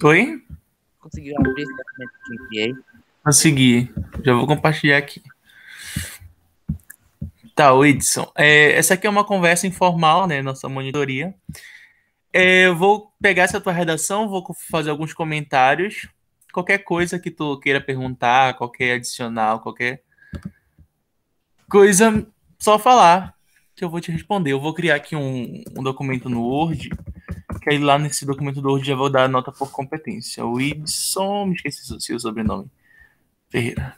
Oi? Conseguiu abrir esse documento que eu te enviei? Consegui. Já vou compartilhar aqui. Tá, Edson. Essa aqui é uma conversa informal, né? Nossa monitoria. Eu vou pegar essa tua redação, vou fazer alguns comentários. Qualquer coisa que tu queira perguntar, qualquer adicional, qualquer coisa, só falar que eu vou te responder. Eu vou criar aqui um documento no Word, que aí lá nesse documento do Word já vou dar a nota por competência. O Edson, me esqueci o seu sobrenome. Ferreira.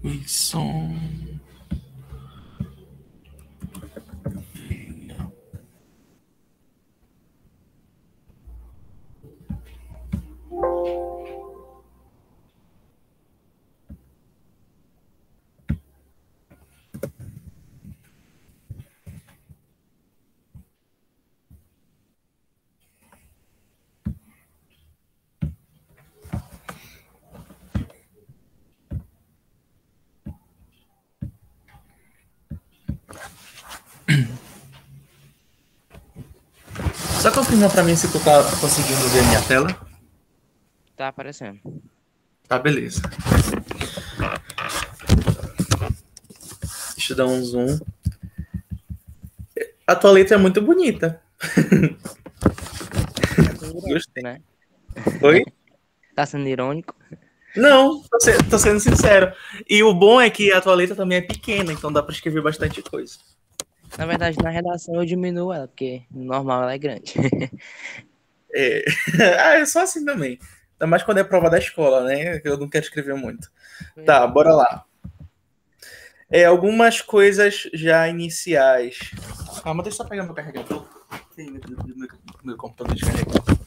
Edson. Só confirma pra mim se tu tá conseguindo ver a minha tela. Tá aparecendo. Tá, beleza. Deixa eu dar um zoom. A tua letra é muito bonita. Gostei. Né? Oi? Tá sendo irônico? Não, tô sendo sincero. E o bom é que a tua letra também é pequena, então dá pra escrever bastante coisa. Na verdade, na redação eu diminuo ela, porque normal ela é grande. É... ah, é só assim também. Ainda mais quando é prova da escola, né? Eu não quero escrever muito. Tá, bora lá. Algumas coisas já iniciais. Calma, deixa eu só pegar meu carregador. Tem meu computador descarregado.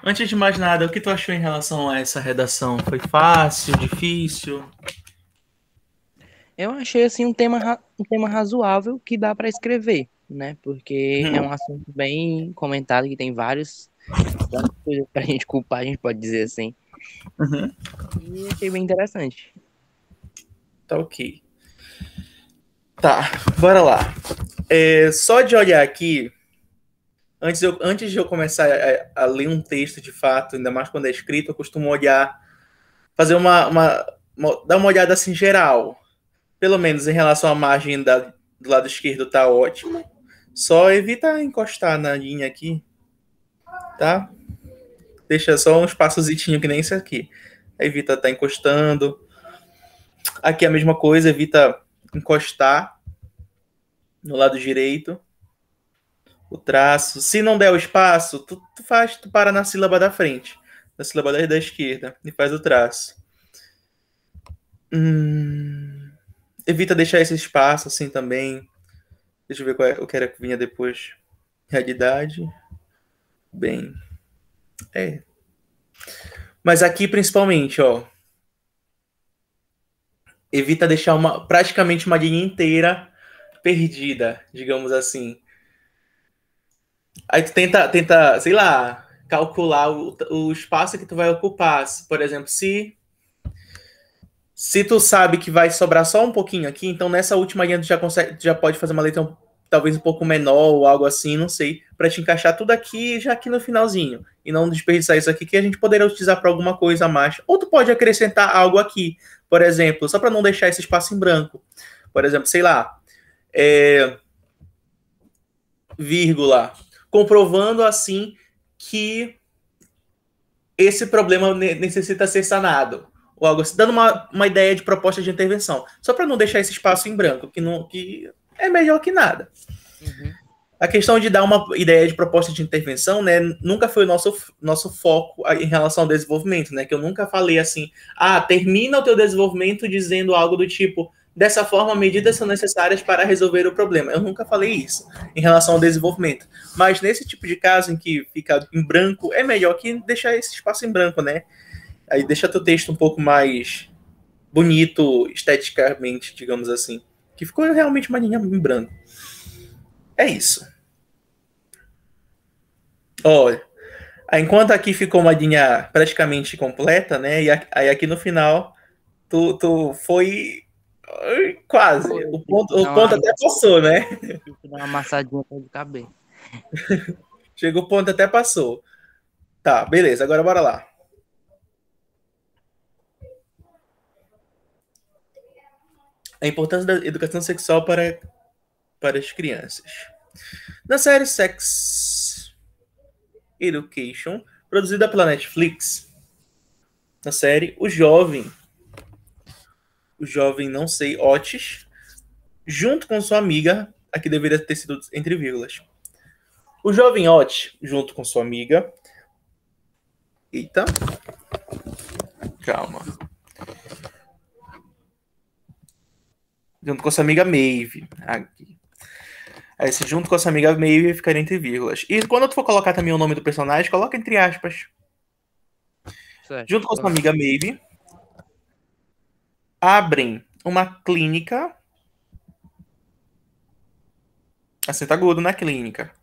Antes de mais nada, o que tu achou em relação a essa redação? Foi fácil, difícil? Eu achei assim um tema razoável que dá para escrever, né? Porque é um assunto bem comentado que tem várias coisas pra gente culpar, a gente pode dizer assim. Uhum. E achei bem interessante. Tá ok. Tá, bora lá. Só de olhar aqui, antes de eu começar a ler um texto de fato, ainda mais quando é escrito, eu costumo olhar, fazer dar uma olhada assim geral. Pelo menos em relação à margem do lado esquerdo tá ótimo. Só evita encostar na linha aqui, tá? Deixa só um espaçozinho que nem isso aqui. Evita estar encostando. Aqui a mesma coisa, evita encostar no lado direito. O traço. Se não der o espaço, tu para na sílaba da frente. Na sílaba da esquerda. E faz o traço. Evita deixar esse espaço assim também. Deixa eu ver o que era que vinha depois. Realidade. Bem. Mas aqui principalmente, ó. Evita deixar praticamente uma linha inteira perdida, digamos assim. Aí tu tenta, sei lá, calcular o espaço que tu vai ocupar. Por exemplo, se tu sabe que vai sobrar só um pouquinho aqui, então nessa última linha tu já pode fazer uma letra talvez um pouco menor ou algo assim, não sei, para te encaixar tudo aqui já aqui no finalzinho e não desperdiçar isso aqui que a gente poderia utilizar para alguma coisa a mais. Ou tu pode acrescentar algo aqui, por exemplo, só para não deixar esse espaço em branco. Por exemplo, sei lá, vírgula, comprovando assim que esse problema necessita ser sanado. Ou algo assim, dando uma ideia de proposta de intervenção. Só para não deixar esse espaço em branco, que é melhor que nada. Uhum. A questão de dar uma ideia de proposta de intervenção, né, nunca foi o nosso foco em relação ao desenvolvimento, né, que eu nunca falei assim, termina o teu desenvolvimento dizendo algo do tipo, dessa forma, medidas são necessárias para resolver o problema. Eu nunca falei isso em relação ao desenvolvimento. Mas nesse tipo de caso em que fica em branco, é melhor que deixar esse espaço em branco, né? Aí deixa teu texto um pouco mais bonito esteticamente, digamos assim. Que ficou realmente uma linha em branco. É isso. Olha, enquanto aqui ficou uma linha praticamente completa, né? E aí aqui no final, tu foi quase. Pô, O tive ponto, o ponto até passou, né? que dar uma amassadinha pra ele caber. Chegou o ponto até passou. Tá, beleza, agora bora lá. A importância da educação sexual para as crianças. Na série Sex Education, produzida pela Netflix, na série, o jovem não sei, Otis, junto com sua amiga, aqui deveria ter sido entre vírgulas. O jovem Otis, junto com sua amiga. Eita. Calma. Junto com sua amiga Maeve. Aqui. Aí, junto com sua amiga Maeve, ficaria entre vírgulas. E quando tu for colocar também o nome do personagem, coloca entre aspas. Certo. Junto com sua amiga Maeve, abrem uma clínica. Acento agudo na clínica.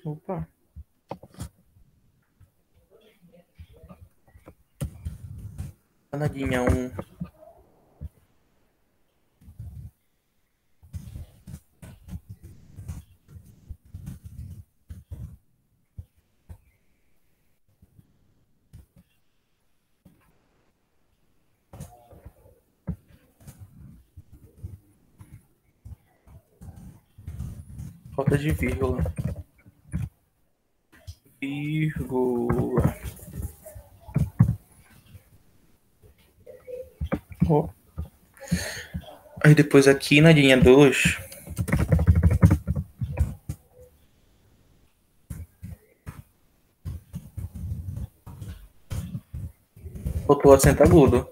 Opa. Danadinha, falta de vírgula. Vírgula. Oh. Aí depois aqui na linha 2. Botou acento agudo.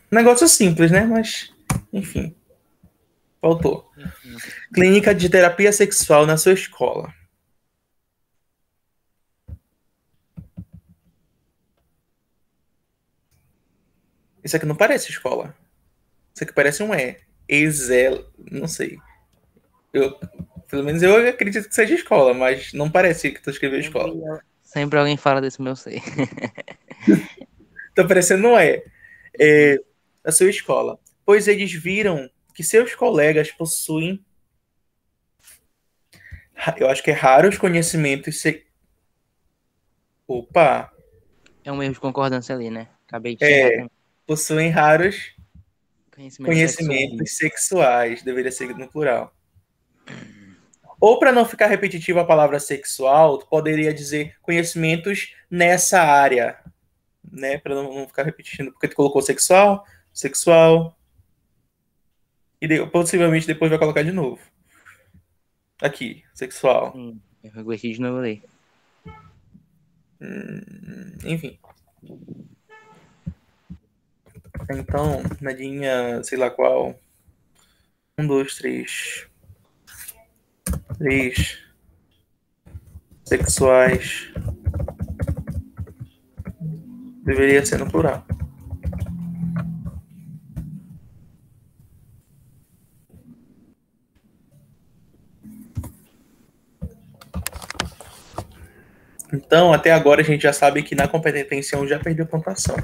Negócio simples, né? Mas, enfim. Faltou. Clínica de terapia sexual na sua escola. Isso aqui não parece escola. Isso aqui parece um não sei. Pelo menos eu acredito que seja escola, mas não parece que tu escreveu escola. Sempre alguém fala desse meu sei. Tá parecendo a sua escola. Pois eles viram que seus colegas possuem, eu acho que é raros conhecimentos. Opa! É um erro de concordância ali, né? Acabei de chegar também. Possuem raros Conhecimentos sexuais. Deveria ser no plural. Ou para não ficar repetitivo a palavra sexual, tu poderia dizer conhecimentos nessa área, né? Para não ficar repetindo, porque tu colocou sexual, e possivelmente depois vai colocar de novo. Aqui, sexual. Eu gostei de novo ali. Enfim. Então, na linha, sei lá qual. 1, 2, 3. 3. Sexuais. Deveria ser no plural. Então, até agora a gente já sabe que na competência 1 já perdeu pontuação.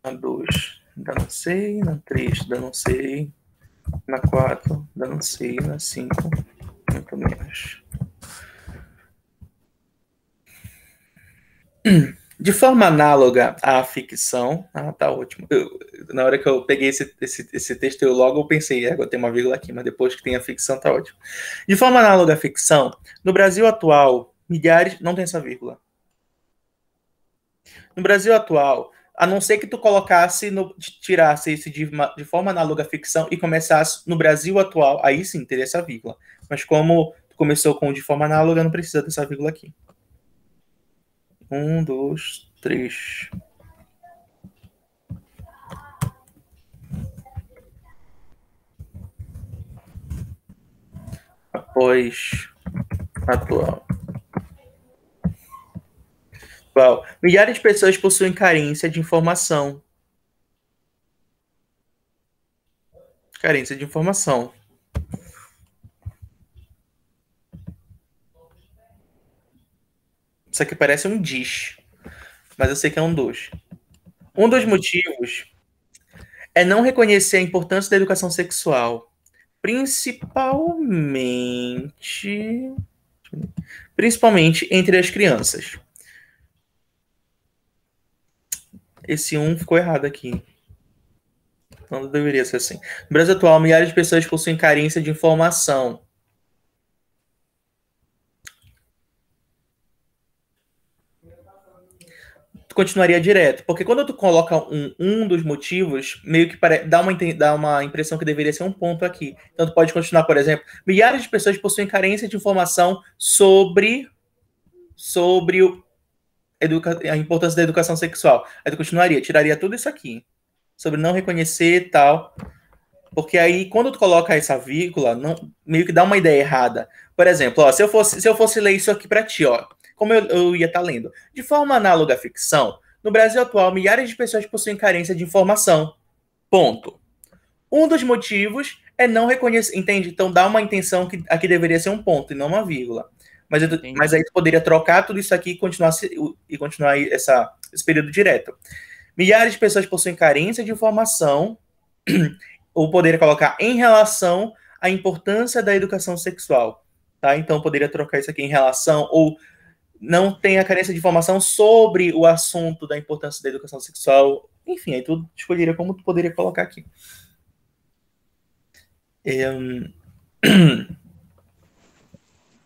Na 2, ainda não sei. Na 3, ainda não sei. Na 4, ainda não sei. Na 5, muito menos. De forma análoga à ficção. Tá ótimo. Na hora que eu peguei esse texto, eu logo pensei, agora tem uma vírgula aqui, mas depois que tem a ficção, tá ótimo. De forma análoga à ficção, no Brasil atual, milhares, não tem essa vírgula. No Brasil atual, a não ser que tu colocasse, tirasse isso de forma análoga à ficção e começasse no Brasil atual, aí sim teria essa vírgula. Mas como tu começou com de forma análoga, não precisa dessa vírgula aqui. 1, 2, 3. Após atual. Milhares de pessoas possuem carência de informação. Carência de informação. Isso aqui parece um diz, mas eu sei que é um dos. Um dos motivos é não reconhecer a importância da educação sexual, principalmente entre as crianças. Esse ficou errado aqui. Não deveria ser assim. No Brasil atual, milhares de pessoas possuem carência de informação. Tu continuaria direto. Porque quando tu coloca um dos motivos, meio que dá uma impressão que deveria ser um ponto aqui. Então tu pode continuar, por exemplo, milhares de pessoas possuem carência de informação sobre a importância da educação sexual. Aí tu continuaria, tiraria tudo isso aqui. Sobre não reconhecer e tal. Porque aí, quando tu coloca essa vírgula, meio que dá uma ideia errada. Por exemplo, ó, se eu fosse ler isso aqui para ti, ó, como eu ia estar lendo. De forma análoga à ficção, no Brasil atual, milhares de pessoas possuem carência de informação. Ponto. Um dos motivos é não reconhecer, entende? Então dá uma intenção que aqui deveria ser um ponto e não uma vírgula. Mas aí tu poderia trocar tudo isso aqui e continuar esse período direto. Milhares de pessoas possuem carência de informação, ou poderia colocar em relação à importância da educação sexual. Tá? Então poderia trocar isso aqui em relação, ou não tem a carência de informação sobre o assunto da importância da educação sexual. Enfim, aí tu escolheria como tu poderia colocar aqui.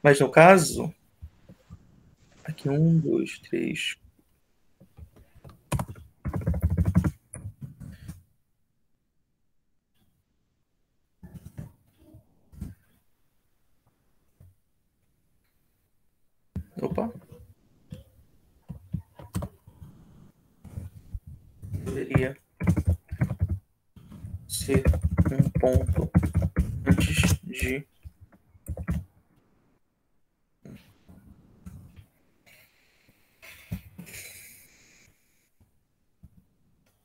Mas no caso, aqui 1, 2, 3. Opa. Deveria ser um ponto antes de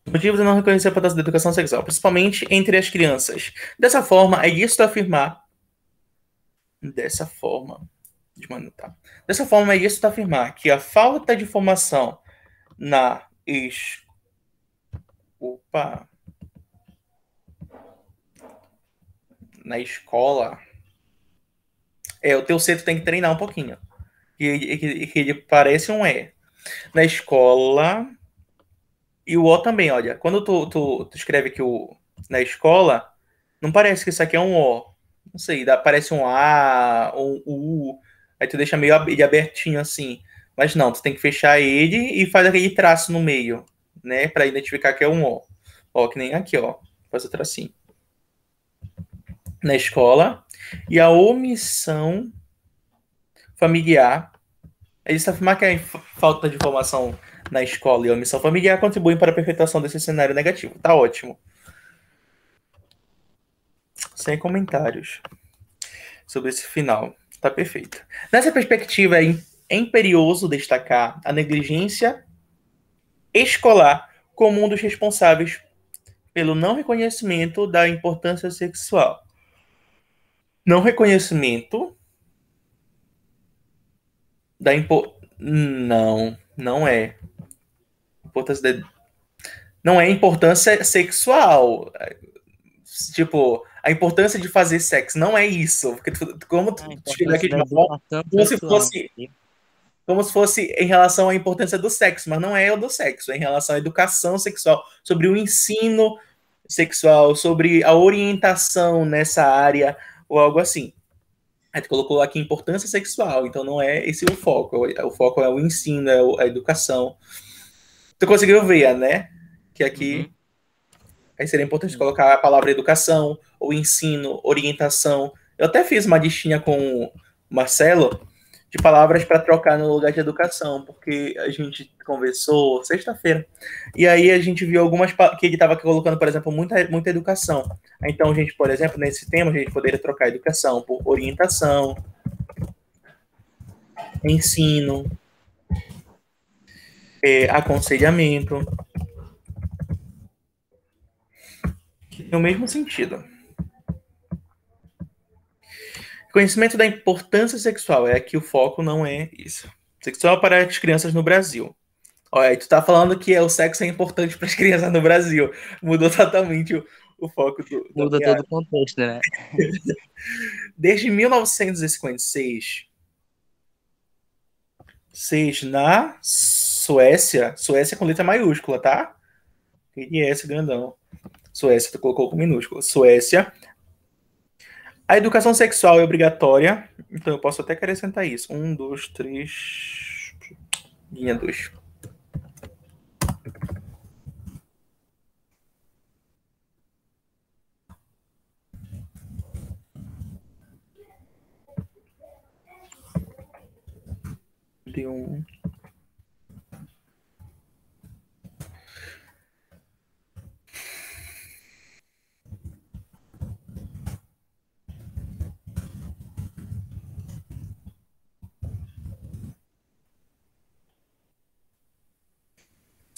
motivos de não reconhecer a importância da educação sexual, principalmente entre as crianças. Dessa forma, é lícito afirmar. Dessa forma, é lícito afirmar que a falta de formação na escola. O teu C tu tem que treinar um pouquinho. Que ele parece um E. Na escola. E o O também, olha. Quando tu escreve aqui na escola, não parece que isso aqui é um O. Não sei, parece um A, um U. Aí tu deixa meio ele abertinho assim. Mas não, tu tem que fechar ele e faz aquele traço no meio, né? Pra identificar que é um O. Ó, que nem aqui, ó. Faz o tracinho. Na escola. E a omissão familiar. É isso afirmar que a falta de informação na escola e a omissão familiar contribuem para a perpetuação desse cenário negativo. Tá ótimo. Sem comentários sobre esse final. Tá perfeito. Nessa perspectiva, é imperioso destacar a negligência escolar como um dos responsáveis pelo não reconhecimento da importância sexual. Não reconhecimento da não é. Não é importância sexual. Tipo, a importância de fazer sexo não é isso. Porque como tu escreveu aqui de uma forma, como se fosse em relação à importância do sexo, mas não é o do sexo, é em relação à educação sexual, sobre o ensino sexual, sobre a orientação nessa área, ou algo assim. Aí tu colocou aqui importância sexual, então não é esse o foco. O foco é o ensino, é a educação. Tu conseguiu ver, né? Que aqui Uhum. aí seria importante colocar a palavra educação, ou ensino, orientação. Eu até fiz uma listinha com o Marcelo de palavras para trocar no lugar de educação, porque a gente conversou sexta-feira. E aí a gente viu algumas que ele estava colocando, por exemplo, muita educação. Então, a gente, por exemplo, nesse tema, a gente poderia trocar educação por orientação, ensino, aconselhamento, que tem o mesmo sentido. Conhecimento da importância sexual. É que o foco não é isso. Sexual para as crianças no Brasil. Olha, aí tu tá falando que o sexo é importante para as crianças no Brasil. Mudou totalmente o foco da Muda todo piada. o contexto, né? Desde 1956, na Suécia com letra maiúscula, tá? QNS grandão. Suécia, tu colocou com minúsculo. Suécia. A educação sexual é obrigatória, então eu posso até acrescentar isso. 1, 2, 3. Linha 2. Deu um.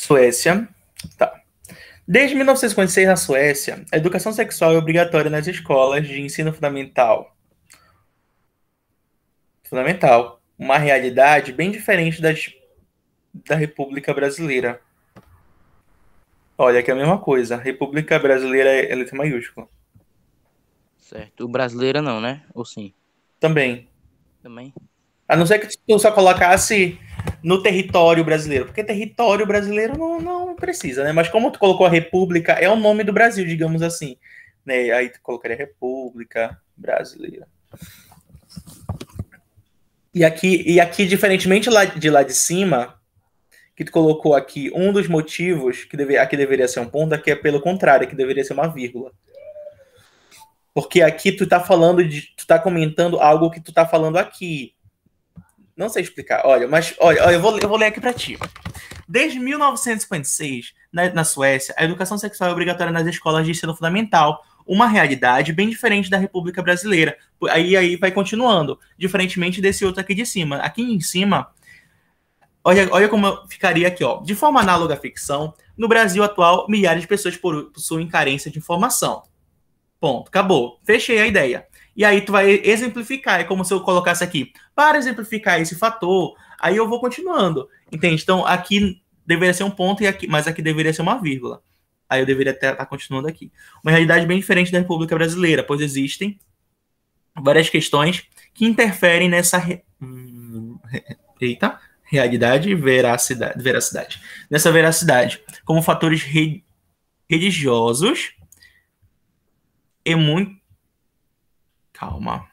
Suécia. Tá. Desde 1956, na Suécia, a educação sexual é obrigatória nas escolas de ensino fundamental. Fundamental. Uma realidade bem diferente da República Brasileira. Olha, que é a mesma coisa. República Brasileira é letra maiúscula. Certo. O brasileiro não, né? Ou sim? Também. Também? A não ser que tu só colocasse no território brasileiro. Porque território brasileiro não precisa, né? Mas como tu colocou a República, é o nome do Brasil, digamos assim. Né? Aí tu colocaria República Brasileira. E aqui diferentemente de lá de cima, que tu colocou aqui, um dos motivos que aqui deveria ser um ponto, aqui é pelo contrário, que deveria ser uma vírgula. Porque aqui tu tá tu tá comentando algo que tu tá falando aqui. Não sei explicar. Olha, eu vou ler aqui para ti. Desde 1956, na Suécia, a educação sexual é obrigatória nas escolas de ensino fundamental, uma realidade bem diferente da República Brasileira. Aí vai continuando, diferentemente desse outro aqui de cima. Aqui em cima, olha como ficaria aqui, ó. De forma análoga à ficção, no Brasil atual, milhares de pessoas possuem carência de informação. Ponto, acabou. Fechei a ideia. E aí tu vai exemplificar, é como se eu colocasse aqui, para exemplificar esse fator, aí eu vou continuando, entende? Então aqui deveria ser um ponto, mas aqui deveria ser uma vírgula. Aí eu deveria estar continuando aqui. Uma realidade bem diferente da República Brasileira, pois existem várias questões que interferem nessa realidade e veracidade. Nessa veracidade, como fatores religiosos e muito. Calma.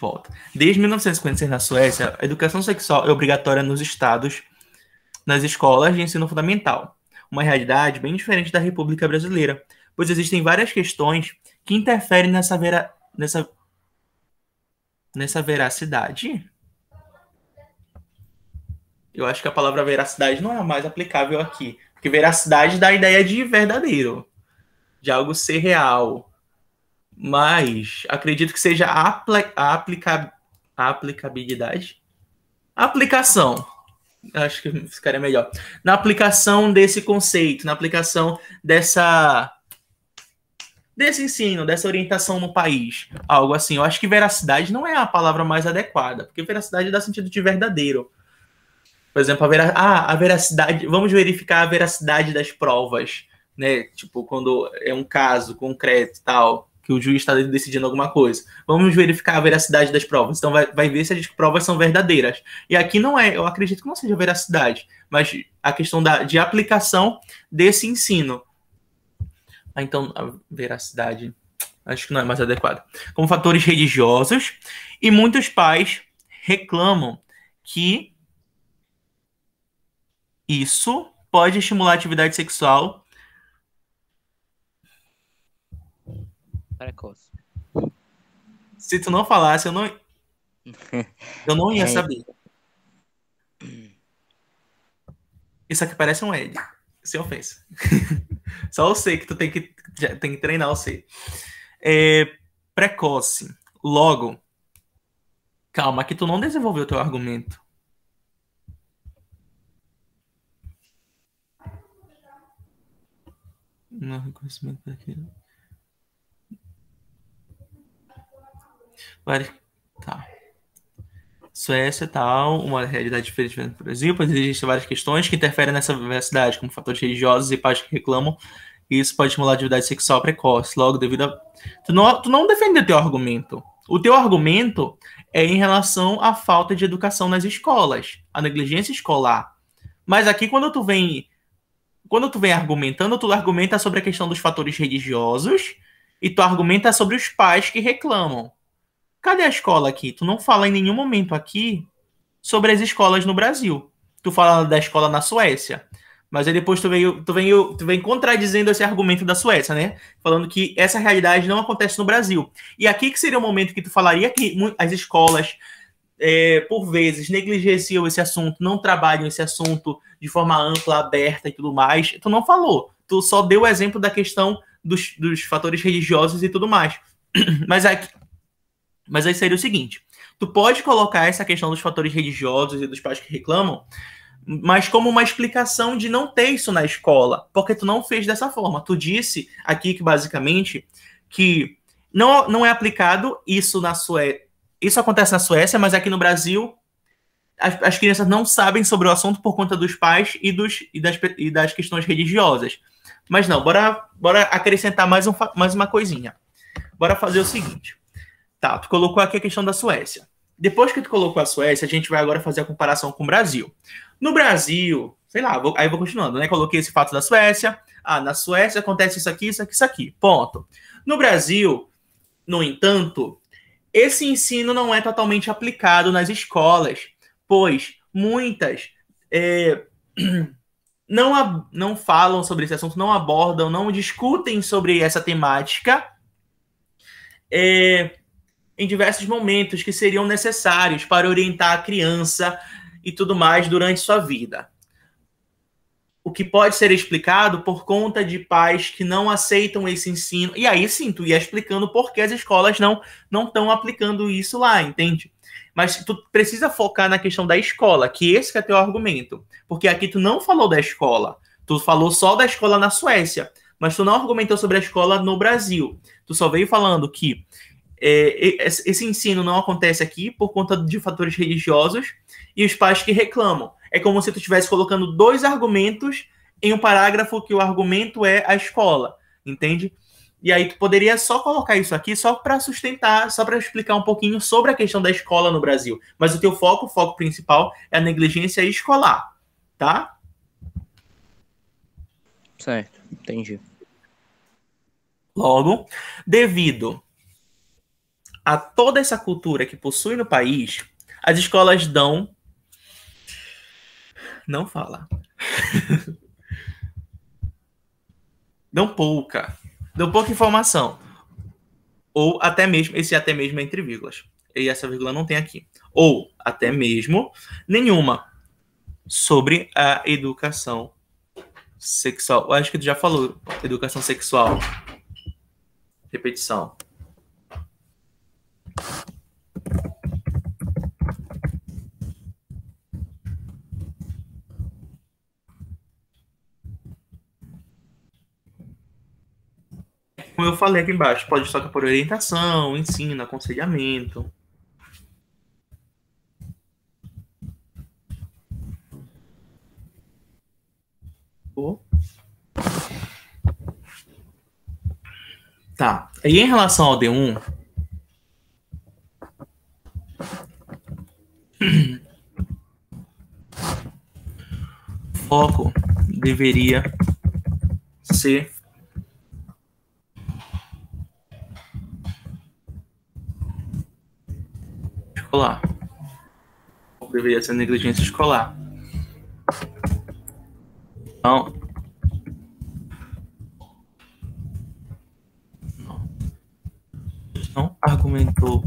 Volta. Desde 1956, na Suécia, a educação sexual é obrigatória nos estados, nas escolas de ensino fundamental. Uma realidade bem diferente da República Brasileira, pois existem várias questões que interferem nessa veracidade. Eu acho que a palavra veracidade não é a mais aplicável aqui, porque veracidade dá a ideia de verdadeiro, de algo ser real. Mas acredito que seja a aplicabilidade. A aplicação. Acho que ficaria melhor. Na aplicação desse conceito, na aplicação desse ensino, dessa orientação no país. Algo assim. Eu acho que veracidade não é a palavra mais adequada, porque veracidade dá sentido de verdadeiro. Por exemplo, a veracidade. Vamos verificar a veracidade das provas, né? Tipo, quando é um caso concreto e tal, que o juiz está decidindo alguma coisa. Vamos verificar a veracidade das provas. Então, vai ver se as provas são verdadeiras. E aqui não é, eu acredito que não seja veracidade, mas a questão de aplicação desse ensino. Então, a veracidade. acho que não é mais adequado, como fatores religiosos, e muitos pais reclamam que isso pode estimular a atividade sexual. Precoce. Se tu não falasse, eu não ia saber. Isso aqui parece um L, sem ofensa. Só o C que tu tem que treinar o C. Precoce. Logo, calma, que tu não desenvolveu o teu argumento. Não reconhecimento daquilo. Tá. Suécia tal, uma realidade diferente do Brasil, pois existem várias questões que interferem nessa diversidade, como fatores religiosos e pais que reclamam, e isso pode estimular a atividade sexual precoce, logo devido a... Tu não defendeu o teu argumento. O teu argumento é em relação à falta de educação nas escolas, a negligência escolar. Mas aqui, quando tu vem argumentando, tu argumenta sobre a questão dos fatores religiosos e tu argumenta sobre os pais que reclamam. Cadê a escola aqui? Tu não fala em nenhum momento aqui sobre as escolas no Brasil. Tu fala da escola na Suécia. Mas aí depois tu vem contradizendo esse argumento da Suécia, né? Falando que essa realidade não acontece no Brasil. E aqui que seria o momento que tu falaria que as escolas, por vezes, negligenciam esse assunto, não trabalham esse assunto de forma ampla, aberta e tudo mais. Tu não falou. Tu só deu o exemplo da questão dos fatores religiosos e tudo mais. Mas aí seria o seguinte, tu pode colocar essa questão dos fatores religiosos e dos pais que reclamam, mas como uma explicação de não ter isso na escola, porque tu não fez dessa forma. Tu disse aqui que, basicamente, que não é aplicado isso na Suécia. Isso acontece na Suécia, mas aqui no Brasil as crianças não sabem sobre o assunto por conta dos pais e das questões religiosas. Mas não, bora acrescentar mais uma coisinha. Bora fazer o seguinte. Tá, tu colocou aqui a questão da Suécia. Depois que tu colocou a Suécia, a gente vai agora fazer a comparação com o Brasil. No Brasil, sei lá, aí eu vou continuando, né? Coloquei esse fato da Suécia. Na Suécia acontece isso aqui, isso aqui, isso aqui. Ponto. No Brasil, no entanto, esse ensino não é totalmente aplicado nas escolas, pois muitas não falam sobre esse assunto, não abordam, não discutem sobre essa temática. Em diversos momentos que seriam necessários para orientar a criança e tudo mais durante sua vida. O que pode ser explicado por conta de pais que não aceitam esse ensino. E aí sim, tu ia explicando por que as escolas não estão aplicando isso lá, entende? Mas tu precisa focar na questão da escola, que esse que é teu argumento. Porque aqui tu não falou da escola. Tu falou só da escola na Suécia. Mas tu não argumentou sobre a escola no Brasil. Tu só veio falando que esse ensino não acontece aqui por conta de fatores religiosos e os pais que reclamam. É como se tu estivesse colocando dois argumentos em um parágrafo que o argumento é a escola, entende? E aí tu poderia só colocar isso aqui só para sustentar, só para explicar um pouquinho sobre a questão da escola no Brasil. Mas o teu foco principal é a negligência escolar, tá? Certo, entendi. Logo, devido a toda essa cultura que possui no país, as escolas dão... Não fala. Dão pouca informação. Ou até mesmo, esse até mesmo é entre vírgulas. E essa vírgula não tem aqui. Ou até mesmo nenhuma sobre a educação sexual. Eu acho que tu já falou educação sexual. Repetição. Como eu falei aqui embaixo, pode tocar por orientação, ensino, aconselhamento. Tá. E em relação ao D1, foco deveria ser escolar. Ou deveria ser negligência escolar. Então, não argumentou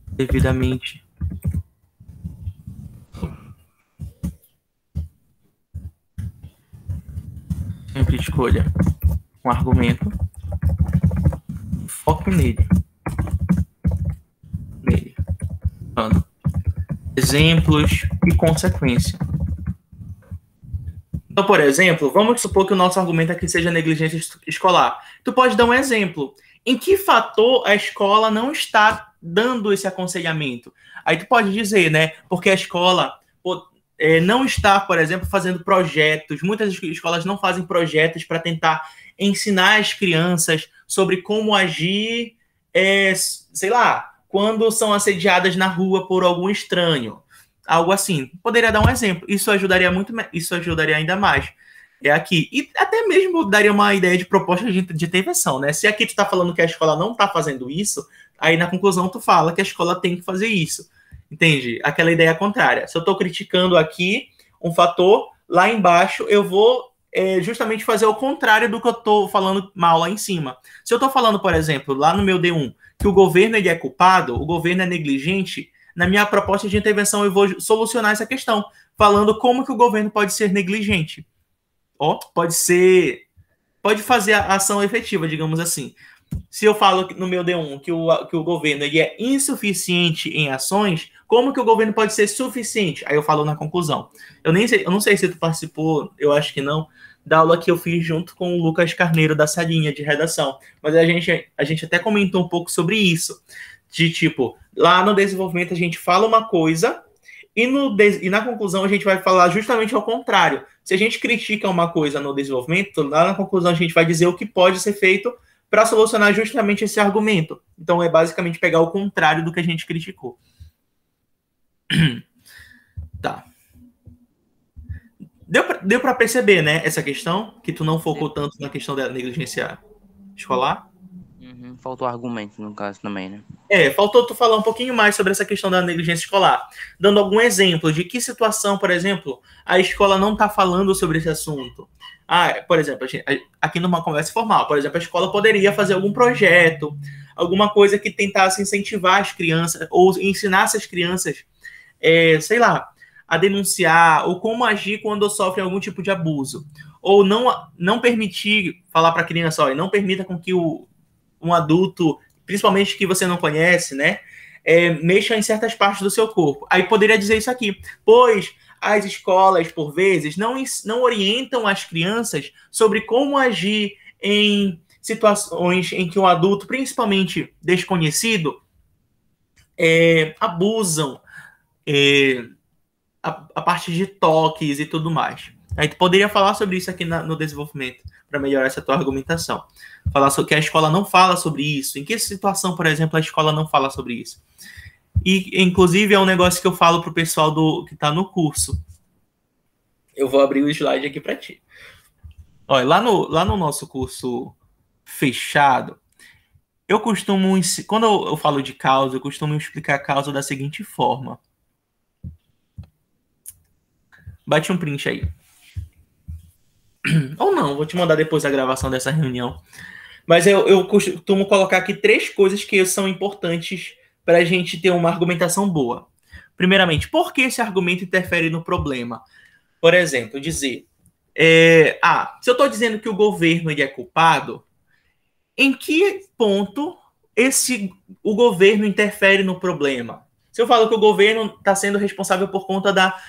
devidamente. Sempre escolha um argumento, foque nele. Dando exemplos e consequência. Então, por exemplo, vamos supor que o nosso argumento aqui seja negligência escolar. Tu pode dar um exemplo. Em que fator a escola não está dando esse aconselhamento? Aí tu pode dizer, né? Porque a escola não está, por exemplo, fazendo projetos. Muitas escolas não fazem projetos para tentar ensinar as crianças sobre como agir, sei lá, quando são assediadas na rua por algum estranho. Algo assim. Poderia dar um exemplo. Isso ajudaria ainda mais. É aqui. E até mesmo daria uma ideia de proposta de intervenção, né? Se aqui tu tá falando que a escola não tá fazendo isso, aí na conclusão tu fala que a escola tem que fazer isso. Entende? Aquela ideia contrária. Se eu tô criticando aqui um fator, lá embaixo eu vou justamente fazer o contrário do que eu tô falando mal lá em cima. Se eu tô falando, por exemplo, lá no meu D1, que o governo ele é culpado, o governo é negligente, na minha proposta de intervenção eu vou solucionar essa questão, falando como que o governo pode ser negligente. Pode fazer a ação efetiva, digamos assim. Se eu falo no meu D1 que o governo ele é insuficiente em ações, como que o governo pode ser suficiente? Aí eu falo na conclusão. Eu não sei se tu participou, eu acho que não, da aula que eu fiz junto com o Lucas Carneiro da salinha de redação. Mas a gente até comentou um pouco sobre isso. De tipo, lá no desenvolvimento a gente fala uma coisa e na conclusão a gente vai falar justamente ao contrário. Se a gente critica uma coisa no desenvolvimento, lá na conclusão a gente vai dizer o que pode ser feito para solucionar justamente esse argumento. Então é basicamente pegar o contrário do que a gente criticou. Tá. Deu para perceber, né, essa questão? Que tu não focou tanto na questão da negligência escolar? Faltou argumento, no caso, também, né? Faltou tu falar um pouquinho mais sobre essa questão da negligência escolar. Dando algum exemplo de que situação, por exemplo, a escola não está falando sobre esse assunto. Por exemplo, aqui numa conversa formal, por exemplo, a escola poderia fazer algum projeto, alguma coisa que tentasse incentivar as crianças, ou ensinasse as crianças, sei lá, a denunciar, ou como agir quando sofrem algum tipo de abuso. Ou não permitir falar para a criança, não permita com que um adulto, principalmente que você não conhece, né, mexa em certas partes do seu corpo. Aí poderia dizer isso aqui, pois as escolas, por vezes, não orientam as crianças sobre como agir em situações em que um adulto, principalmente desconhecido, abusam a parte de toques e tudo mais. Aí tu poderia falar sobre isso aqui no desenvolvimento, para melhorar essa tua argumentação. Falar sobre que a escola não fala sobre isso. Em que situação, por exemplo, a escola não fala sobre isso? E, inclusive, é um negócio que eu falo pro pessoal que está no curso. Eu vou abrir o slide aqui para ti. Olha, lá no nosso curso fechado, quando eu falo de causa, eu costumo explicar a causa da seguinte forma. Bate um print aí. Ou não, vou te mandar depois a gravação dessa reunião. Mas eu costumo colocar aqui 3 coisas que são importantes para a gente ter uma argumentação boa. Primeiramente, por que esse argumento interfere no problema? Por exemplo, dizer... se eu estou dizendo que o governo ele é culpado, em que ponto o governo interfere no problema? Se eu falo que o governo está sendo responsável por conta da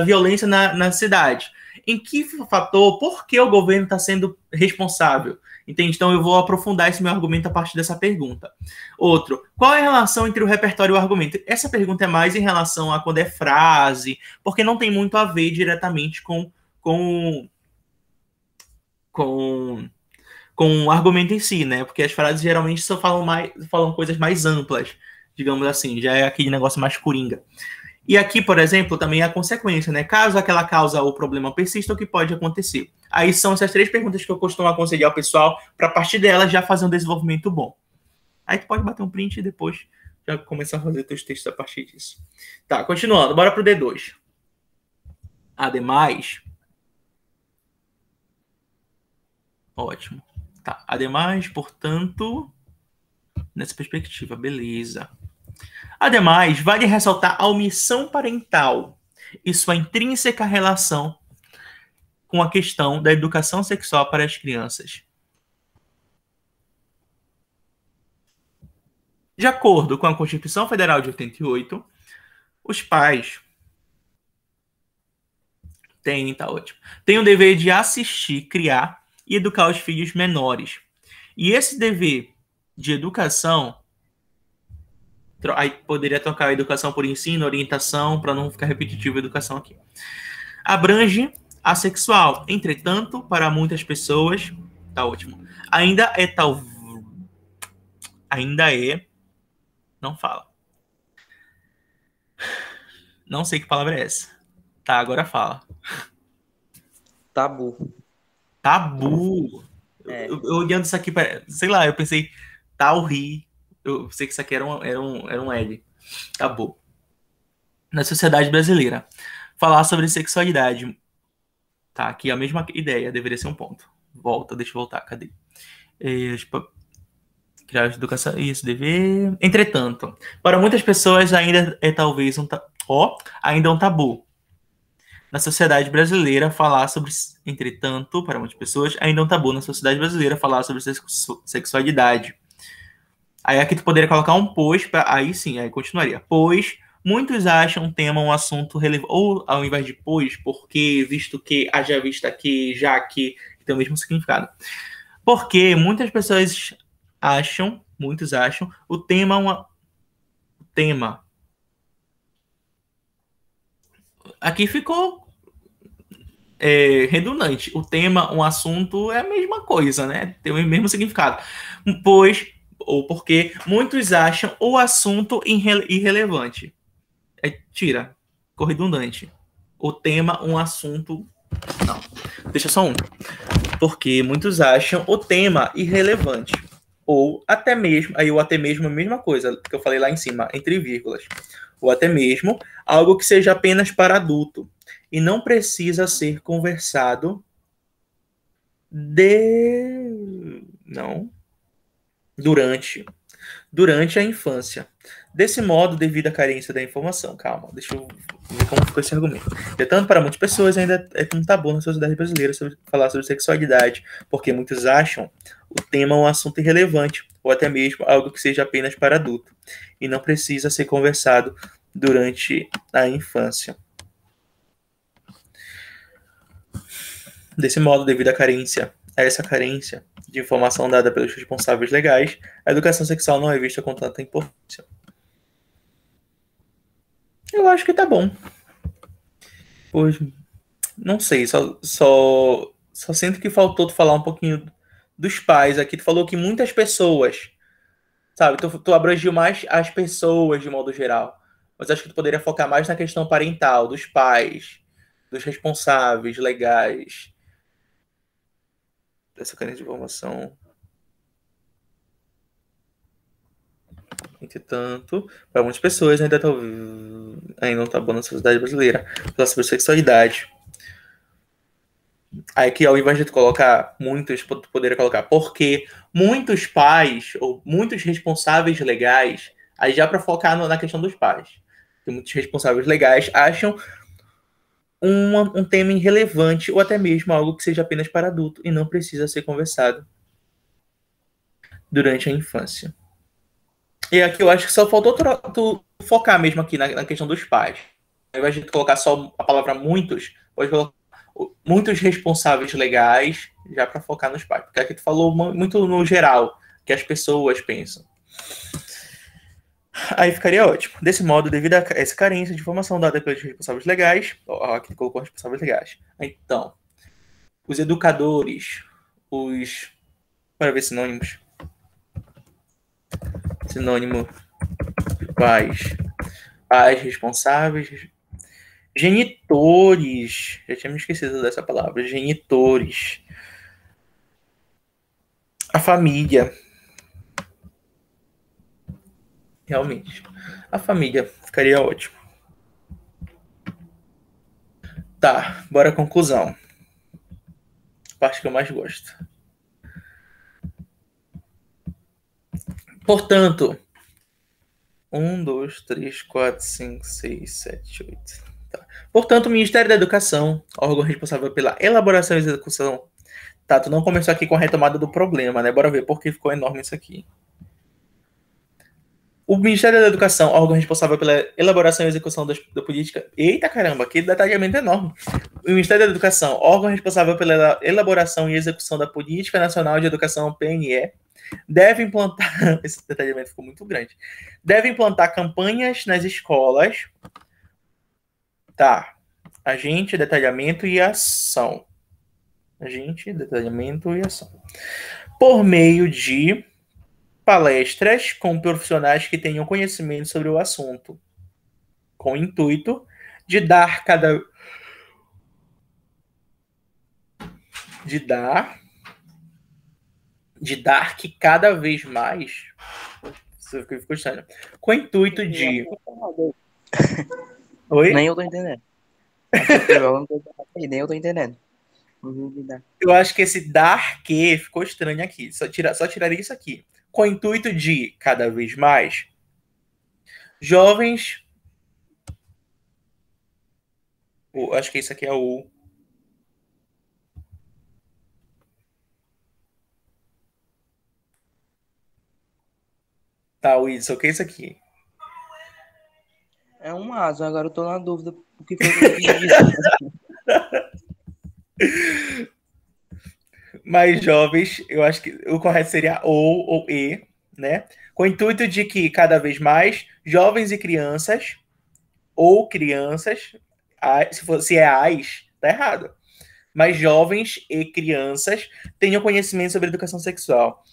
violência na cidade, em que fator, por que o governo está sendo responsável? Entende? Então eu vou aprofundar esse meu argumento a partir dessa pergunta. Outro, qual é a relação entre o repertório e o argumento? Essa pergunta é mais em relação a quando é frase, porque não tem muito a ver diretamente com o argumento em si, né? Porque as frases geralmente só falam coisas mais amplas, digamos assim, já é aquele negócio mais coringa. E aqui, por exemplo, também é a consequência, né? Caso aquela causa ou problema persista, o que pode acontecer? Aí são essas 3 perguntas que eu costumo aconselhar o pessoal para a partir delas já fazer um desenvolvimento bom. Aí tu pode bater um print e depois já começar a fazer teus textos a partir disso. Tá, continuando. Bora pro D2. Ademais... Ótimo. Tá. Ademais, portanto... Nessa perspectiva, beleza. Ademais, vale ressaltar a omissão parental e sua intrínseca relação com a questão da educação sexual para as crianças. De acordo com a Constituição Federal de 88, os pais têm o dever de assistir, criar e educar os filhos menores. E esse dever de educação, aí poderia trocar a educação por ensino, orientação, para não ficar repetitivo a educação aqui, abrange a sexual. Entretanto, para muitas pessoas, tá ótimo, não fala. Não sei que palavra é essa. Tá, agora fala. Tabu. Tabu. É. Eu olhando isso aqui, sei lá, eu pensei, tauri. Eu sei que isso aqui era um L. Tabu. Na sociedade brasileira. Falar sobre sexualidade. Tá, aqui a mesma ideia, deveria ser um ponto. Deixa eu voltar, cadê? Criar educação, isso, dever. Entretanto, para muitas pessoas ainda é talvez ainda um tabu. Na sociedade brasileira, falar sobre... Entretanto, para muitas pessoas, ainda é um tabu na sociedade brasileira falar sobre sexualidade. Aí aqui tu poderia colocar um pois, aí sim, aí continuaria. Pois muitos acham o tema um assunto relevante, ou ao invés de pois, porque, visto que, haja vista que, já que tem o mesmo significado. Porque muitas pessoas muitos acham o tema aqui ficou redundante. O tema, um assunto é a mesma coisa, né? Tem o mesmo significado. Pois, ou porque muitos acham o assunto irrelevante. Tira, ficou redundante. O tema, um assunto... Não, deixa só um. Porque muitos acham o tema irrelevante. Ou até mesmo, aí o até mesmo é a mesma coisa que eu falei lá em cima, entre vírgulas. Ou até mesmo algo que seja apenas para adulto e não precisa ser conversado durante a infância. Desse modo, devido à carência da informação. Calma, deixa eu ver como ficou esse argumento. Portanto, para muitas pessoas ainda é um tabu na sociedade brasileira falar sobre sexualidade, porque muitos acham o tema um assunto irrelevante, ou até mesmo algo que seja apenas para adulto, e não precisa ser conversado durante a infância. Desse modo, devido à essa carência de informação dada pelos responsáveis legais, a educação sexual não é vista com tanta importância. Eu acho que tá bom. Pois, não sei, só sinto que faltou tu falar um pouquinho dos pais aqui. Tu falou que muitas pessoas, sabe? Tu abrangiu mais as pessoas de modo geral. Mas acho que tu poderia focar mais na questão parental, dos pais, dos responsáveis legais. Dessa carência de informação. Entretanto, para muitas pessoas ainda não tá bom na sociedade brasileira falar sobre sexualidade. Aí que ao invés de tu colocar muitos, tu poderia colocar porque muitos pais ou muitos responsáveis legais, aí já para focar na questão dos pais, que muitos responsáveis legais acham um tema irrelevante ou até mesmo algo que seja apenas para adulto e não precisa ser conversado durante a infância. E aqui eu acho que só faltou tu focar mesmo aqui na questão dos pais. Ao invés de colocar só a palavra muitos, pode colocar muitos responsáveis legais, já para focar nos pais. Porque aqui tu falou muito no geral, que as pessoas pensam. Aí ficaria ótimo. Desse modo, devido a essa carência de informação dada pelos responsáveis legais, aqui tu colocou responsáveis legais. Então, os educadores, para ver sinônimos. Sinônimo de pais responsáveis, genitores, já tinha me esquecido dessa palavra, genitores, a família, realmente. A família ficaria ótimo. Tá, bora à conclusão. Parte que eu mais gosto. Portanto, 1, 2, 3, 4, 5, 6, 7, 8. Tá. Portanto, o Ministério da Educação, órgão responsável pela elaboração e execução. Tá, tu não começou aqui com a retomada do problema, né? Bora ver por que ficou enorme isso aqui. O Ministério da Educação, órgão responsável pela elaboração e execução da política. Eita caramba, que detalhamento enorme. O Ministério da Educação, órgão responsável pela elaboração e execução da Política Nacional de Educação, PNE, deve implantar. Esse detalhamento ficou muito grande. Deve implantar campanhas nas escolas. Tá. Agente, detalhamento e ação. Agente, detalhamento e ação. Por meio de palestras com profissionais que tenham conhecimento sobre o assunto, com o intuito de dar que cada vez mais. Isso ficou estranho. Com o intuito de. Oi? Nem eu tô entendendo. Acho que alguma coisa aí, nem eu tô entendendo. Eu acho que esse dar que ficou estranho aqui. Só tiraria isso aqui. Com o intuito de cada vez mais jovens. Acho que isso aqui é o. Tá, Wilson, o que é isso aqui? É um aso, agora eu tô na dúvida o que foi que ele quis dizer. Mais jovens, eu acho que o correto seria ou e, né? Com o intuito de que cada vez mais jovens e crianças, ou crianças, se é as, tá errado. Mas jovens e crianças tenham conhecimento sobre educação sexual.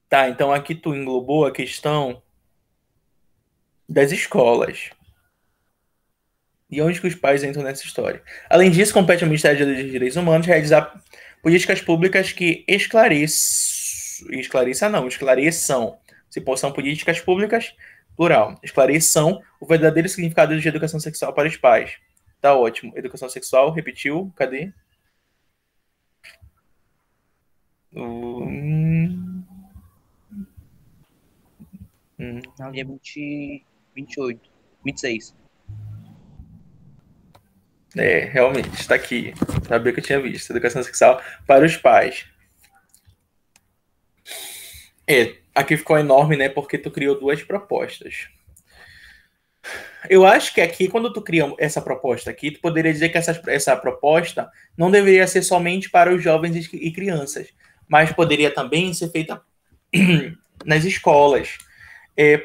Tá, então aqui tu englobou a questão das escolas. E onde que os pais entram nessa história? Além disso, compete ao Ministério dos Direitos Humanos realizar políticas públicas que esclareçam. Se são políticas públicas, plural. Esclareçam o verdadeiro significado de educação sexual para os pais. Tá ótimo. Educação sexual, repetiu. Cadê? Hum, Na linha 20, 28, 26. realmente, está aqui. Sabia que eu tinha visto. Educação sexual para os pais. Aqui ficou enorme, né? Porque tu criou duas propostas. Eu acho que aqui, quando tu cria essa proposta aqui, tu poderia dizer que essa proposta não deveria ser somente para os jovens e crianças, mas poderia também ser feita nas escolas,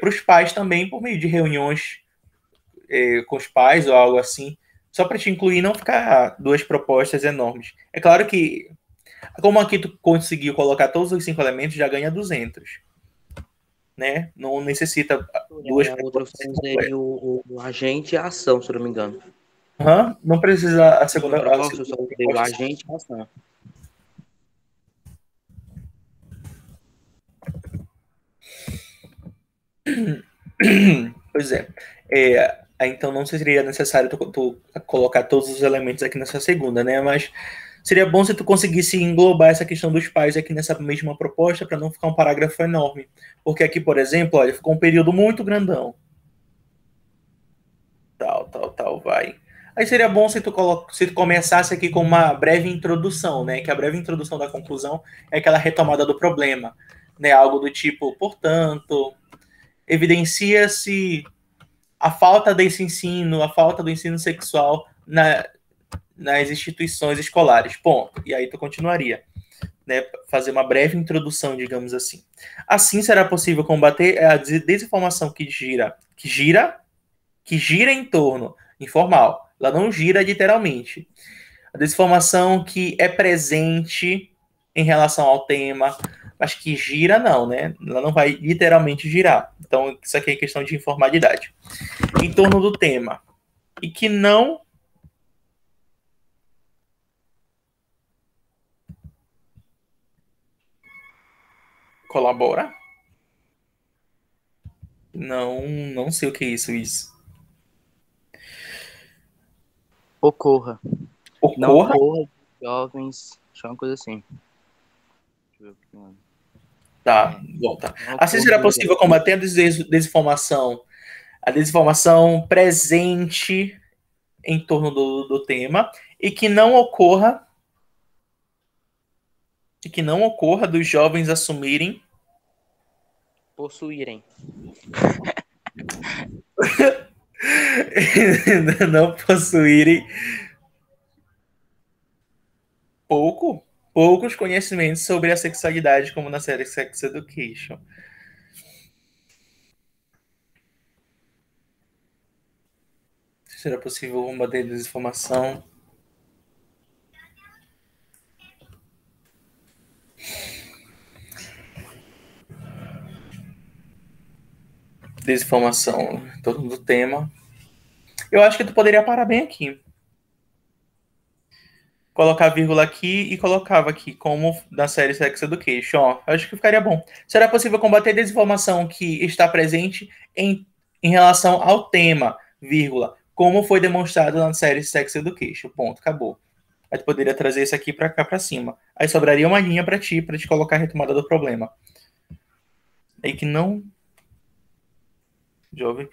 para os pais também, por meio de reuniões com os pais ou algo assim, só para te incluir, não ficar duas propostas enormes. É claro que, como aqui tu conseguiu colocar todos os 5 elementos, já ganha 200, né? Não necessita duas A outra propostas seria o agente e a ação, se eu não me engano. Não precisa a Segunda segunda, proposta, eu só botei o proposta. agente e a ação. Pois é. Então não seria necessário tu colocar todos os elementos aqui nessa segunda, né? Mas seria bom se tu conseguisse englobar essa questão dos pais aqui nessa mesma proposta para não ficar um parágrafo enorme. Porque aqui, por exemplo, olha, ficou um período muito grandão. Tal, vai. Aí seria bom se tu começasse aqui com uma breve introdução, né? Que a breve introdução da conclusão é aquela retomada do problema, né? Algo do tipo, portanto, evidencia-se a falta desse ensino, a falta do ensino sexual nas instituições escolares. Ponto. E aí tu continuaria, né? Fazer uma breve introdução, digamos assim. Assim será possível combater a desinformação que gira em torno, informal. Ela não gira literalmente. A desinformação que é presente em relação ao tema, mas que gira não, né? Ela não vai literalmente girar. Então, isso aqui é questão de informalidade. Em torno do tema. E que não colabora Não sei o que é isso. Ocorra. Não Ocorra? corra, jovens. Acho que é uma coisa assim. Deixa eu ver o que manda. Tá, volta. Não Assim ocorra será dos possível jovens. combater a desinformação presente em torno do tema e que não ocorra dos jovens assumirem Possuírem. não possuírem poucos conhecimentos sobre a sexualidade, como na série Sex Education. Será possível combater a desinformação? Desinformação em torno do tema. Eu acho que tu poderia parar bem aqui. Colocar vírgula aqui e colocava aqui, como na série Sex Education. Ó, acho que ficaria bom. Será possível combater a desinformação que está presente em relação ao tema, vírgula, como foi demonstrado na série Sex Education. Ponto, acabou. Aí tu poderia trazer isso aqui para cá para cima. Aí sobraria uma linha para te colocar a retomada do problema. Aí que não jovem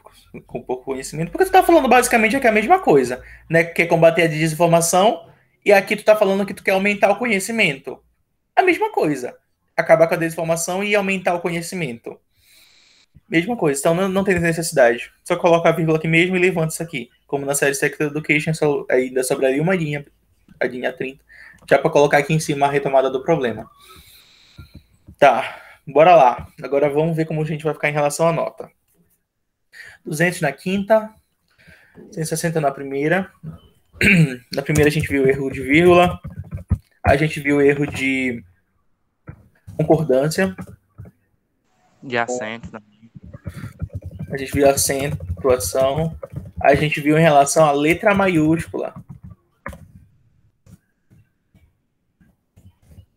com pouco conhecimento, porque tu tá falando basicamente aqui a mesma coisa, né? Que é combater a desinformação e aqui tu tá falando que tu quer aumentar o conhecimento. A mesma coisa. Acabar com a desinformação e aumentar o conhecimento. Mesma coisa. Então não tem necessidade. Só coloca a vírgula aqui mesmo e levanta isso aqui. Como na série Sex Education, ainda sobraria uma linha, a linha 30, já para colocar aqui em cima a retomada do problema. Tá, bora lá. Agora vamos ver como a gente vai ficar em relação à nota. 200 na quinta, 160 na primeira. Na primeira a gente viu o erro de vírgula, a gente viu o erro de concordância, De acento. Né? a gente viu a acentuação, a gente viu em relação à letra maiúscula.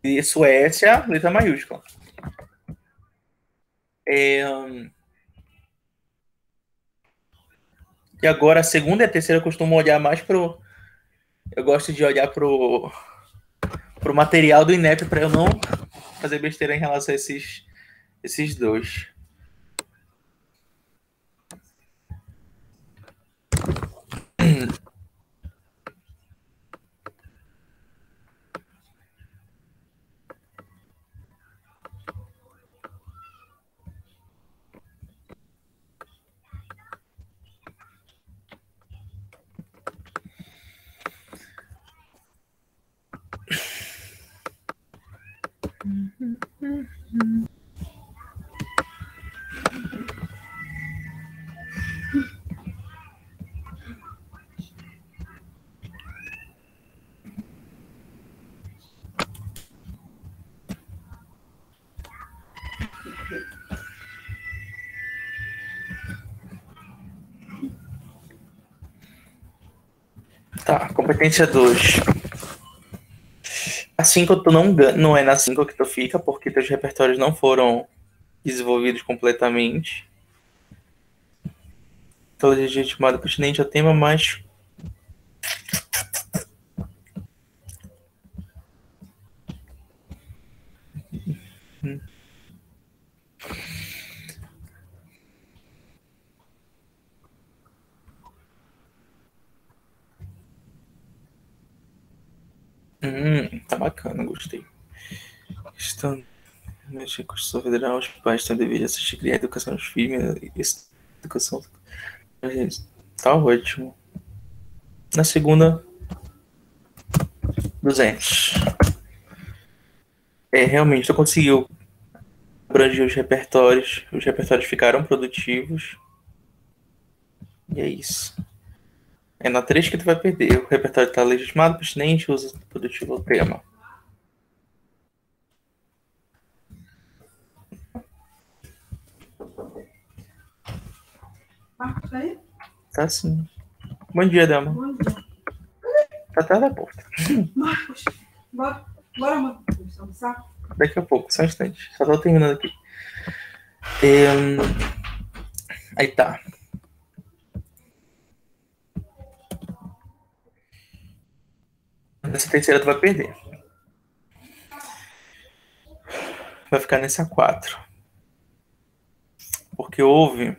E Suécia, letra maiúscula. E agora a segunda e a terceira eu costumo olhar mais pro. Eu gosto de olhar pro material do INEP para eu não fazer besteira em relação a esses dois. Tá, competência 2. A 5 tu não é na 5 que tu fica, porque teus repertórios não foram desenvolvidos completamente. Então, legitimado pertinente ao tema, mas tá bacana, gostei. Estão mexer com a Constituição Federal, os pais têm o dever de assistir criar educação aos filhos, educação. Tá ótimo. Na segunda, 200. Realmente, tu conseguiu abranger os repertórios ficaram produtivos. E é isso. É na 3 que tu vai perder. O repertório tá legitimado, pertinente, uso produtivo ao tema. Marcos, tá aí? Tá sim. Bom dia, dama. Bom dia. Tá atrás da porta. Marcos, bora, mano. Vamos almoçar? Daqui a pouco, só um instante. Só tô terminando aqui. Aí tá. Nessa terceira tu vai perder. Vai ficar nessa 4. Porque houve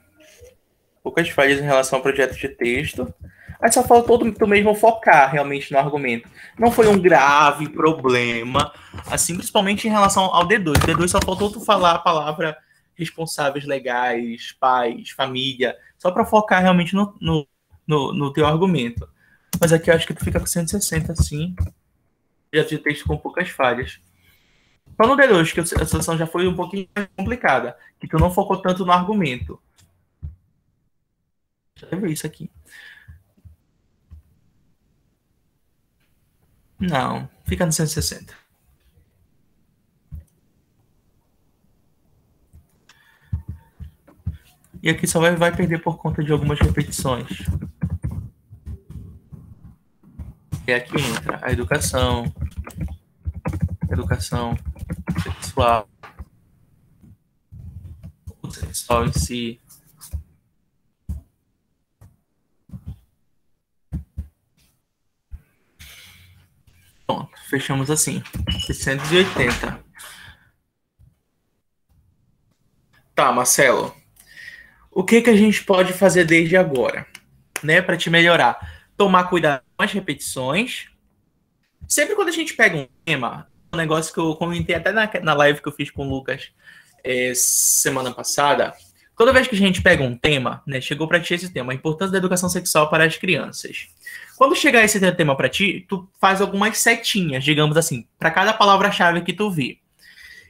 poucas falhas em relação ao projeto de texto. Aí só faltou tu mesmo focar realmente no argumento. Não foi um grave problema, assim, principalmente em relação ao D2. O D2 só faltou tu falar a palavra responsáveis legais, pais, família, só para focar realmente no teu argumento. Mas aqui eu acho que tu fica com 160, sim. Projeto de texto com poucas falhas. Só no D2, que a situação já foi um pouquinho mais complicada, que tu não focou tanto no argumento. Deixa eu ver isso aqui. Não, fica no 160. E aqui só vai perder por conta de algumas repetições. E aqui entra a educação sexual, o sexual em si. Pronto, fechamos assim. 680. Tá, Marcelo. O que a gente pode fazer desde agora, né, para te melhorar? Tomar cuidado com as repetições. Sempre quando a gente pega um tema, um negócio que eu comentei até na live que eu fiz com o Lucas semana passada, toda vez que a gente pega um tema, né, chegou para ti esse tema, a importância da educação sexual para as crianças. Quando chegar esse tema para ti, tu faz algumas setinhas, digamos assim, para cada palavra-chave que tu vê.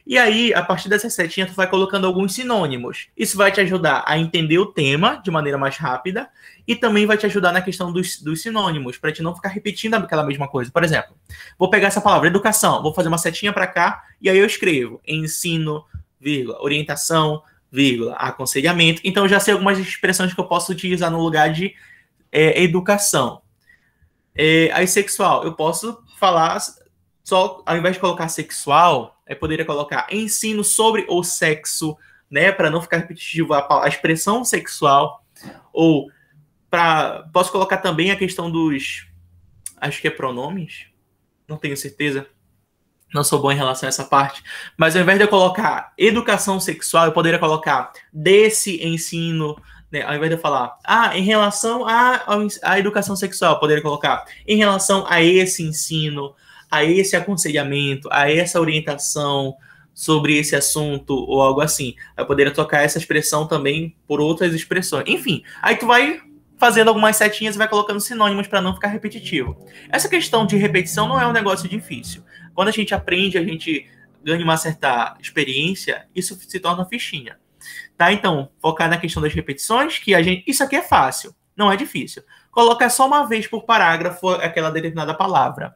E aí, a partir dessas setinhas, tu vai colocando alguns sinônimos. Isso vai te ajudar a entender o tema de maneira mais rápida e também vai te ajudar na questão dos sinônimos, para te não ficar repetindo aquela mesma coisa. Por exemplo, vou pegar essa palavra, educação, vou fazer uma setinha para cá e aí eu escrevo ensino, vírgula, orientação, vírgula, aconselhamento. Então, eu já sei algumas expressões que eu posso utilizar no lugar de educação. Aí, sexual, eu posso falar... Só, ao invés de colocar sexual, eu poderia colocar ensino sobre o sexo, né? Para não ficar repetitivo a expressão sexual. Ou posso colocar também a questão dos... Acho que é pronomes? Não tenho certeza. Não sou bom em relação a essa parte. Mas ao invés de eu colocar educação sexual, eu poderia colocar desse ensino... Né? Ao invés de eu falar, em relação à educação sexual, eu poderia colocar em relação a esse ensino... a esse aconselhamento, a essa orientação sobre esse assunto ou algo assim. Eu poderia trocar essa expressão também por outras expressões. Enfim, aí tu vai fazendo algumas setinhas e vai colocando sinônimos para não ficar repetitivo. Essa questão de repetição não é um negócio difícil. Quando a gente aprende, a gente ganha uma certa experiência, isso se torna fichinha. Tá? Então, focar na questão das repetições, que isso aqui é fácil, não é difícil. Colocar só uma vez por parágrafo aquela determinada palavra.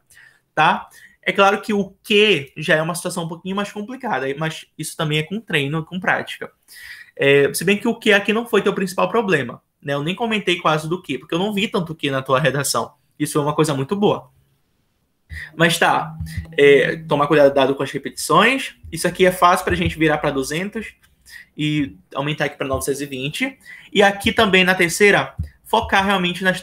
Tá? É claro que o que já é uma situação um pouquinho mais complicada, mas isso também é com treino, com prática. Se bem que o que aqui não foi teu principal problema, né? Eu nem comentei quase do que, porque eu não vi tanto que na tua redação. Isso é uma coisa muito boa. Mas tá, tomar cuidado com as repetições. Isso aqui é fácil para a gente virar para 200 e aumentar aqui para 920. E aqui também na terceira, focar realmente nos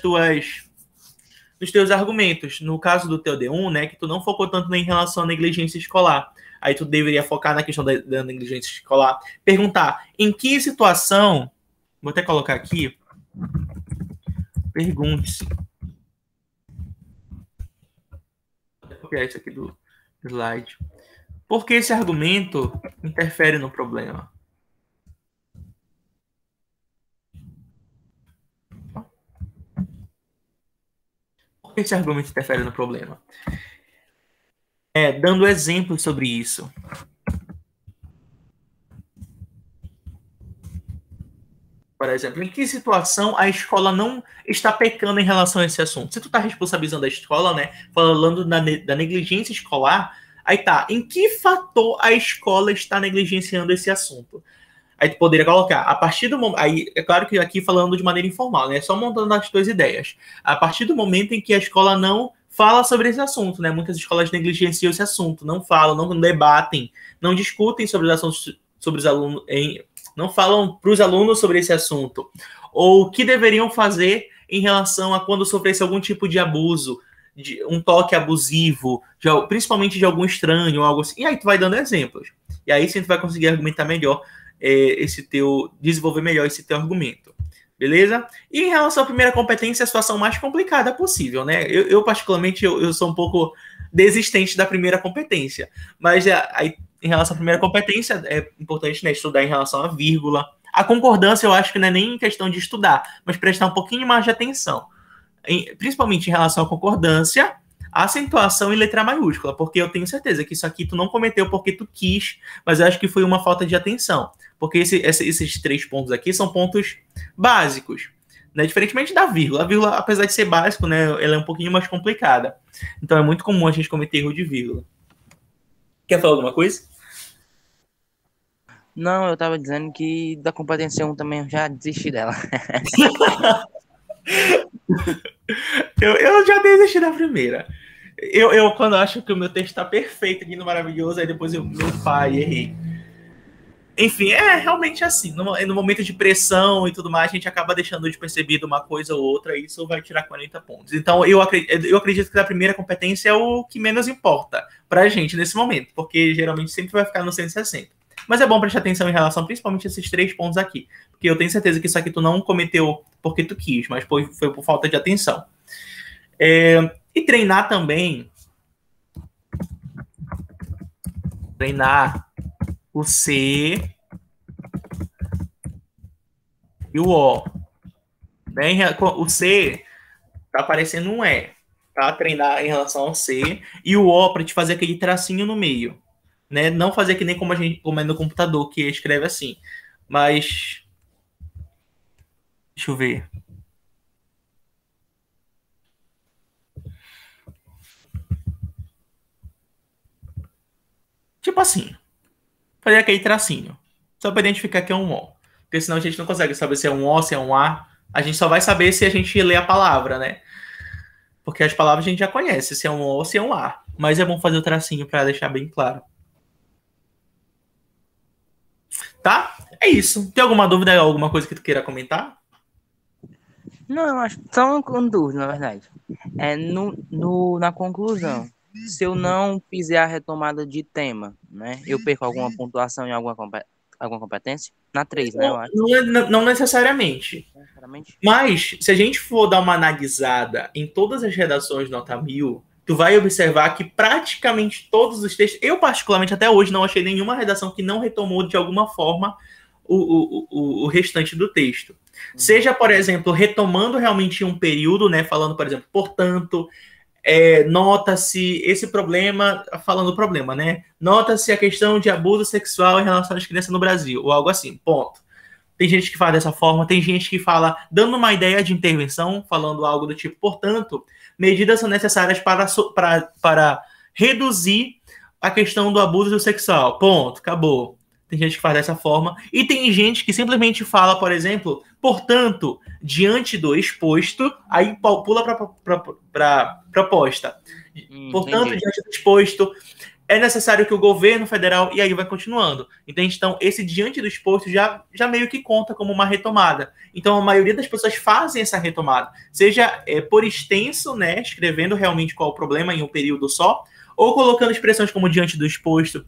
teus argumentos. No caso do teu D1, né, que tu não focou tanto em relação à negligência escolar. Aí tu deveria focar na questão da negligência escolar. Perguntar, em que situação... Vou até colocar aqui. Pergunte-se. Vou copiar isso aqui do slide. Por que esse argumento interfere no problema? Por que esse argumento interfere no problema? Dando exemplos sobre isso. Por exemplo, em que situação a escola não está pecando em relação a esse assunto? Se tu está responsabilizando a escola, né, falando da negligência escolar, aí tá, em que fator a escola está negligenciando esse assunto? Aí tu poderia colocar, a partir do momento... Aí, é claro que aqui falando de maneira informal, né? Só montando as tuas ideias. A partir do momento em que a escola não fala sobre esse assunto, né? Muitas escolas negligenciam esse assunto, não falam, não debatem, não discutem sobre os assuntos, sobre os alunos, não falam para os alunos sobre esse assunto, ou o que deveriam fazer em relação a quando sofresse algum tipo de abuso, de um toque abusivo, principalmente de algum estranho, ou algo assim. E aí tu vai dando exemplos. E aí sim tu vai conseguir argumentar melhor desenvolver melhor esse teu argumento. Beleza? E em relação à primeira competência, a situação mais complicada possível, né? Eu particularmente, eu sou um pouco desistente da primeira competência. Mas aí, em relação à primeira competência, é importante, né, estudar em relação à vírgula. A concordância, eu acho que não é nem questão de estudar, mas prestar um pouquinho mais de atenção. Principalmente em relação à concordância, acentuação e letra maiúscula, porque eu tenho certeza que isso aqui tu não cometeu porque tu quis, mas eu acho que foi uma falta de atenção. Porque esses 3 pontos aqui são pontos básicos, né? Diferentemente da vírgula. A vírgula, apesar de ser básico, né, ela é um pouquinho mais complicada. Então é muito comum a gente cometer erro de vírgula. Quer falar alguma coisa? Não, eu tava dizendo que da competência 1 também eu já desisti dela. eu já desisti da primeira. Eu quando acho que o meu texto tá perfeito, lindo, maravilhoso, aí depois meu pai, errei. Enfim, é realmente assim. No momento de pressão e tudo mais, a gente acaba deixando de perceber uma coisa ou outra, e isso vai tirar 40 pontos. Então, eu acredito que a primeira competência é o que menos importa pra gente nesse momento, porque geralmente sempre vai ficar no 160. Mas é bom prestar atenção em relação, principalmente, a esses 3 pontos aqui, porque eu tenho certeza que isso aqui tu não cometeu porque tu quis, mas foi por falta de atenção. E treinar também. Treinar o C e o O. Né? O C tá aparecendo um E, tá? Treinar em relação ao C e o O para te fazer aquele tracinho no meio, né? Não fazer que nem como é no computador, que escreve assim. Mas deixa eu ver. Tipo assim, fazer aquele tracinho, só para identificar que é um O. Porque senão a gente não consegue saber se é um O, se é um A. A gente só vai saber se a gente lê a palavra, né? Porque as palavras a gente já conhece, se é um O ou se é um A. Mas é bom fazer o tracinho para deixar bem claro. Tá? É isso. Tem alguma dúvida, alguma coisa que tu queira comentar? Não, eu acho só uma dúvida, na verdade. Na conclusão, se eu não fizer a retomada de tema, né, eu perco alguma pontuação em alguma competência? Na 3, né, eu acho. Não necessariamente. Mas, se a gente for dar uma analisada em todas as redações nota 1000, tu vai observar que praticamente todos os textos, eu particularmente até hoje não achei nenhuma redação que não retomou de alguma forma o restante do texto. Seja, por exemplo, retomando realmente um período, né, falando, por exemplo, portanto, nota-se esse problema, falando o problema, né, nota-se a questão de abuso sexual em relação às crianças no Brasil, ou algo assim, ponto. Tem gente que fala dessa forma, tem gente que fala, dando uma ideia de intervenção, falando algo do tipo, portanto, medidas são necessárias para reduzir a questão do abuso sexual. Ponto, acabou. Tem gente que faz dessa forma. E tem gente que simplesmente fala, por exemplo, portanto, diante do exposto, aí pula para proposta. Portanto, Entendi. diante do exposto, é necessário que o governo federal, e aí vai continuando. Entende? Então, esse diante do exposto já meio que conta como uma retomada. Então, a maioria das pessoas fazem essa retomada. Seja por extenso, né, escrevendo realmente qual o problema em um período só, ou colocando expressões como diante do exposto,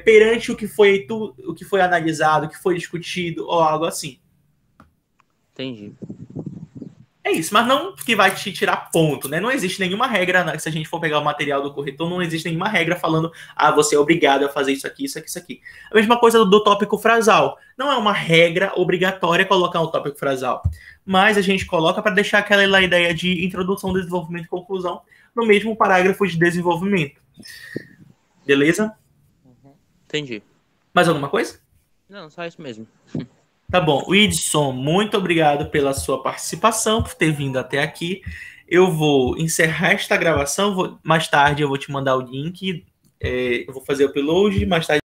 perante o que foi analisado, o que foi discutido, ou algo assim. Entendi. É isso, mas não que vai te tirar ponto, né? Não existe nenhuma regra, se a gente for pegar o material do corretor, não existe nenhuma regra falando, você é obrigado a fazer isso aqui, isso aqui, isso aqui. A mesma coisa do tópico frasal. Não é uma regra obrigatória colocar um tópico frasal, mas a gente coloca para deixar aquela ideia de introdução, desenvolvimento e conclusão no mesmo parágrafo de desenvolvimento. Beleza? Entendi. Mais alguma coisa? Não, só isso mesmo. Tá bom. Wilson, muito obrigado pela sua participação, por ter vindo até aqui. Eu vou encerrar esta gravação. Mais tarde eu vou te mandar o link. Eu vou fazer o upload. Mais tarde